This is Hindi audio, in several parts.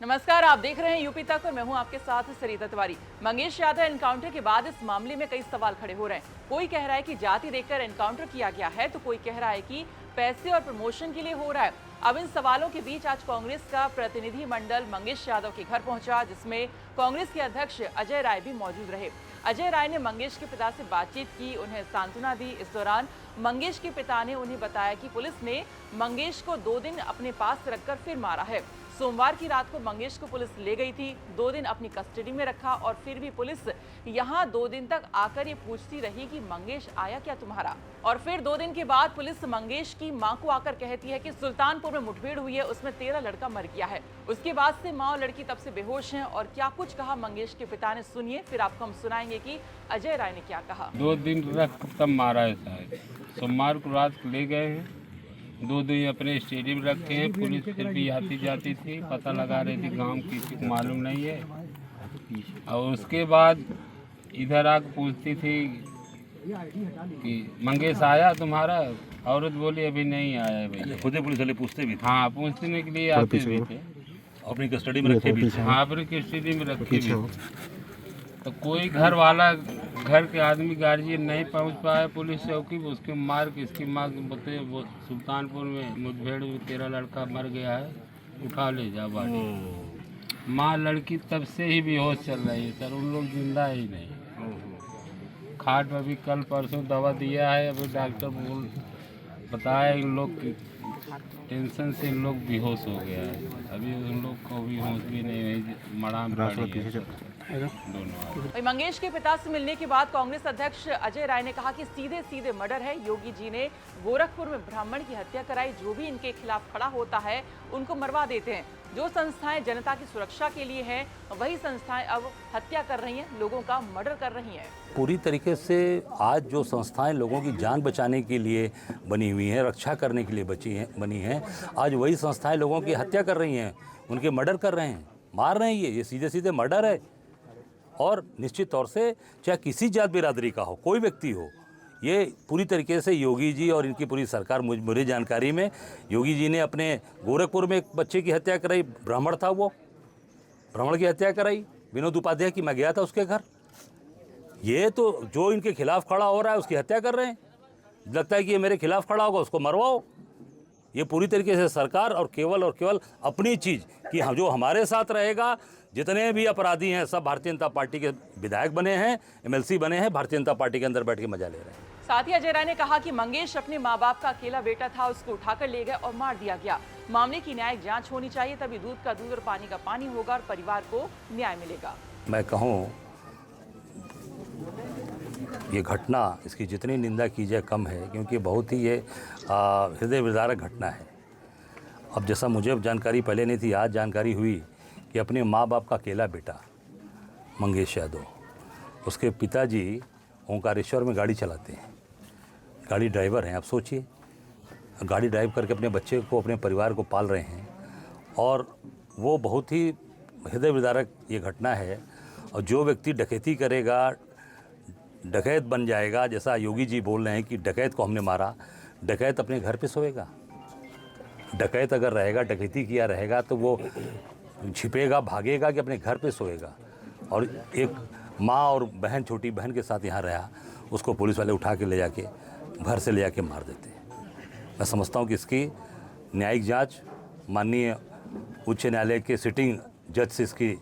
नमस्कार, आप देख रहे हैं यूपी तक और मैं हूं आपके साथ सरिता तिवारी। मंगेश यादव एनकाउंटर के बाद इस मामले में कई सवाल खड़े हो रहे हैं। कोई कह रहा है कि जाति देखकर एनकाउंटर किया गया है, तो कोई कह रहा है कि पैसे और प्रमोशन के लिए हो रहा है। अब इन सवालों के बीच आज कांग्रेस का प्रतिनिधि मंडल मंगेश यादव के घर पहुंचा, जिसमें कांग्रेस के अध्यक्ष अजय राय भी मौजूद रहे। अजय राय ने मंगेश के पिता से बातचीत की, उन्हें सांत्वना दी। इस दौरान मंगेश के पिता ने उन्हें बताया कि पुलिस ने मंगेश को 2 दिन अपने पास रखकर फिर मारा है। सोमवार की रात को मंगेश को पुलिस ले गई थी, 2 दिन अपनी कस्टडी में रखा और फिर भी पुलिस यहां 2 दिन तक आकर ये पूछती रही कि मंगेश आया क्या तुम्हारा। और फिर 2 दिन के बाद पुलिस मंगेश की मां को आकर कहती है कि सुल्तानपुर में मुठभेड़ हुई है, उसमें तेरा लड़का मर गया है। उसके बाद से मां और लड़की तब से बेहोश हैं। और क्या कुछ कहा मंगेश के पिता ने, सुनिए, फिर आपको हम सुनाएंगे कि अजय राय ने क्या कहा। 2 दिन रख तब मारा है शायद। सोमवार को रात ले गए हैं, 2 दिन अपने स्टेडियम रखे हैं। पुलिस फिर भी आती जाती थी, पता लगा रही थी, गांव किसी को मालूम नहीं है। और उसके बाद इधर आकर पूछती थी कि मंगेश आया तुम्हारा। औरत बोली अभी नहीं आया है भैया। खुद पुलिस वाले पूछते भी थे? हाँ, पूछने के लिए आते भी थे। अपनी कस्टडी में रखे भी थे? हाँ, अपनी कस्टडी में रखे भी थे। तो कोई घर वाला, घर के आदमी, गार्जियन नहीं पहुंच पाया पुलिस चौकी। उसके मार के इसकी माँ बताए वो सुल्तानपुर में मुठभेड़ हुई, तेरा लड़का मर गया है, उठा ले जा बाड़ी। माँ लड़की तब से ही बेहोश चल रही है सर, उन लोग जिंदा ही नहीं। खाट में भी कल परसों दवा दिया है, अभी डॉक्टर बताया इन लोग की टेंशन से इन लोग बेहोश हो गया है। अभी उन लोग को भी होश भी नहीं है, मड़ाम पड़ी है। मंगेश के पिता से मिलने के बाद कांग्रेस अध्यक्ष अजय राय ने कहा कि सीधे सीधे मर्डर है। योगी जी ने गोरखपुर में ब्राह्मण की हत्या कराई, जो भी इनके खिलाफ खड़ा होता है उनको मरवा देते हैं। जो संस्थाएं जनता की सुरक्षा के लिए हैं, वही संस्थाएं अब हत्या कर रही हैं, लोगों का मर्डर कर रही हैं। पूरी तरीके से आज जो संस्थाएं लोगों की जान बचाने के लिए बनी हुई हैं, रक्षा करने के लिए बनी हैं, आज वही संस्थाएं लोगों की हत्या कर रही हैं, उनके मर्डर कर रहे हैं, मार रहे हैं। ये सीधे सीधे मर्डर है। और निश्चित तौर से चाहे किसी जात बिरादरी का हो, कोई व्यक्ति हो, ये पूरी तरीके से योगी जी और इनकी पूरी सरकार, मेरी जानकारी में योगी जी ने अपने गोरखपुर में एक बच्चे की हत्या कराई, ब्राह्मण था वो, ब्राह्मण की हत्या कराई, विनोद उपाध्याय की। मैं गया था उसके घर। ये तो जो इनके खिलाफ खड़ा हो रहा है उसकी हत्या कर रहे हैं। लगता है कि ये मेरे खिलाफ खड़ा होगा, उसको मरवाओ। ये पूरी तरीके से सरकार और केवल अपनी चीज़ कि हम जो हमारे साथ रहेगा, जितने भी अपराधी हैं सब भारतीय जनता पार्टी के विधायक बने हैं, MLC बने हैं, भारतीय जनता पार्टी के अंदर बैठ के मजा ले रहे हैं। साथ ही अजय राय ने कहा कि मंगेश अपने माँ बाप का अकेला बेटा था, उसको उठाकर ले गए और मार दिया गया। मामले की न्यायिक जांच होनी चाहिए, तभी दूध का दूध और पानी का पानी होगा और परिवार को न्याय मिलेगा। मैं कहूँ ये घटना, इसकी जितनी निंदा की जाए कम है, क्योंकि बहुत ही ये हृदय विदारक घटना है। अब जैसा मुझे जानकारी पहले नहीं थी, आज जानकारी हुई कि अपने माँ बाप का अकेला बेटा मंगेश यादव, उसके पिताजी ओंकारेश्वर में गाड़ी चलाते हैं, गाड़ी ड्राइवर हैं। आप सोचिए, गाड़ी ड्राइव करके अपने बच्चे को, अपने परिवार को पाल रहे हैं। और वो बहुत ही हृदय विदारक ये घटना है। और जो व्यक्ति डकैती करेगा, डकैत बन जाएगा, जैसा योगी जी बोल रहे हैं कि डकैत को हमने मारा, डकैत अपने घर पे सोएगा। डकैत अगर रहेगा, डकैती किया रहेगा, तो वो छिपेगा, भागेगा कि अपने घर पे सोएगा। और एक माँ और बहन, छोटी बहन के साथ यहाँ रहा, उसको पुलिस वाले उठा के ले जाके घर से ले जाके मार देते हैं। मैं समझता हूँ कि इसकी न्यायिक जांच माननीय उच्च न्यायालय के सिटिंग जज से इसकी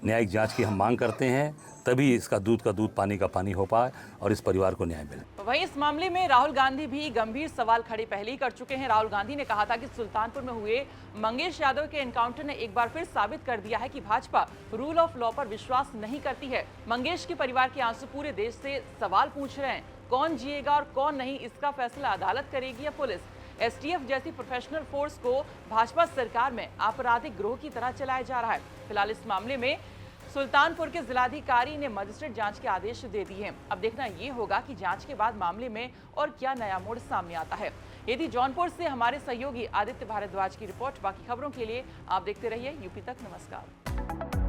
न्यायिक जांच की हम मांग करते हैं, तभी इसका दूध का दूध, पानी का पानी हो पाए और इस परिवार को न्याय मिले। वहीं इस मामले में राहुल गांधी भी गंभीर सवाल खड़े पहले ही कर चुके हैं। राहुल गांधी ने कहा था कि सुल्तानपुर में हुए मंगेश यादव के एनकाउंटर ने एक बार फिर साबित कर दिया है कि भाजपा रूल ऑफ लॉ पर विश्वास नहीं करती है। मंगेश के परिवार के आंसू पूरे देश से सवाल पूछ रहे हैं, कौन जिएगा और कौन नहीं, इसका फैसला अदालत करेगी या पुलिस। STF जैसी प्रोफेशनल फोर्स को भाजपा सरकार में आपराधिक गिरोह की तरह चलाया जा रहा है। फिलहाल इस मामले में सुल्तानपुर के जिलाधिकारी ने मजिस्ट्रेट जांच के आदेश दे दिए हैं। अब देखना ये होगा कि जांच के बाद मामले में और क्या नया मोड़ सामने आता है। यदि जौनपुर से हमारे सहयोगी आदित्य भारद्वाज की रिपोर्ट। बाकी खबरों के लिए आप देखते रहिए यूपी तक। नमस्कार।